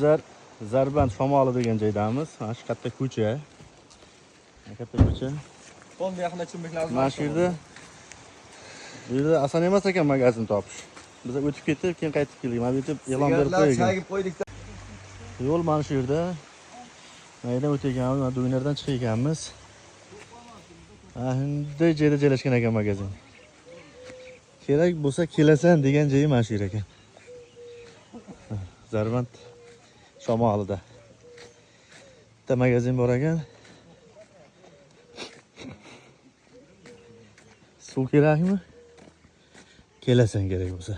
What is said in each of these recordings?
bizlar Zarband Shomoli degan joydamiz. Mana shu katta ko'cha. Katta ko'cha. Qo'lni yaqinda tushunmak lazım. Mana shu yerda ason emas ekan magazin topish. Biz o'tib ketib, keyin qaytib keldik. Mana bu yerda e'lon berib qo'ygan. Chagib qo'ydik. Yo'l mana shu yerda. Maydan o'tganmiz, mana do'yinlardan chiqib ekanmiz. Bunday joyda joylashgan ekan magazin. Kerak bo'lsa kelasan degan joyi mana shu yer ekan. Zarband Shomolida. Bitta magazin bor ekan. Suv kerakmi? Kelasan kerak bo'lsa.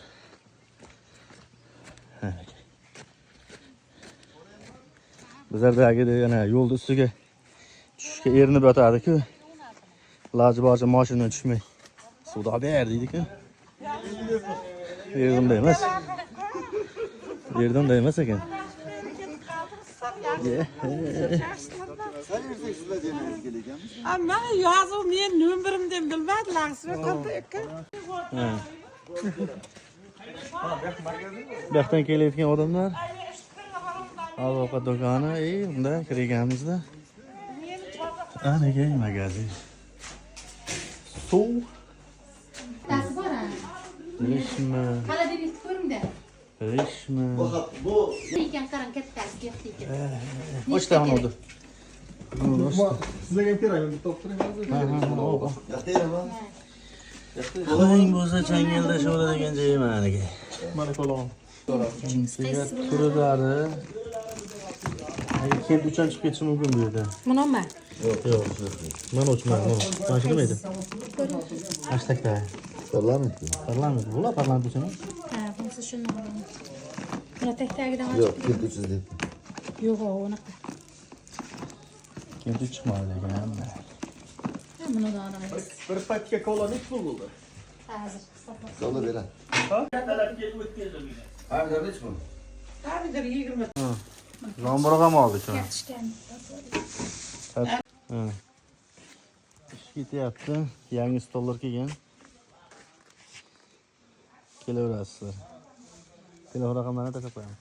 Bizlardagi yana yo'lda ustiga tushishga erinib yotadi-ku. Iloji boricha mashinadan tushmay suvda olib ber deydi-ku. Yerdimda emas. Yerdimda emas ekan. Ama yozuv men nomerimdan bilmadilar, siz qanday ekan? Bu yoqdan kelayotgan odamlar ovqat do'koni, unda kirganimizda aniga magazin. Suv. Tasi bor ha. Rishmi? Qala deb ko'rimda. Rishmi? Bu Ekan qarang kattasi yo'q ekan. Ochdan oldi. sizlarga ham kerakmi? Bitta olib turing. Yoqdaymi? Qo'ying bo'lsa changalda sho'la degan joyi maniga. Mana qo'log'im. Sigat turlari. Agar kelib uchan chiqib ketishi mumkin bu yerda. Bunimi? Yo'q. Mana o'chmaydi. Mana shu nima edi? Hashtagda. Parlament mi? Parlament. Bular parlament uchun. Ha, bunisi shuni olaman. Buni tag-tagidan Yok, 4300 değil. Yo'q, unaqa. Keyin chiqmaydi ekan. Buni da olamiz. Bir patka kola nech pul bo'ldi? Hozir. Sola ver ha. Abi de hiç mi? Haridir 20. Zomboroq ham oldi shuni. Yaxshgan. Ish ketyapti. Yangi stollar kelgan. Kelaverasizlar. Telefon raqamlarini tashlab qo'yaman.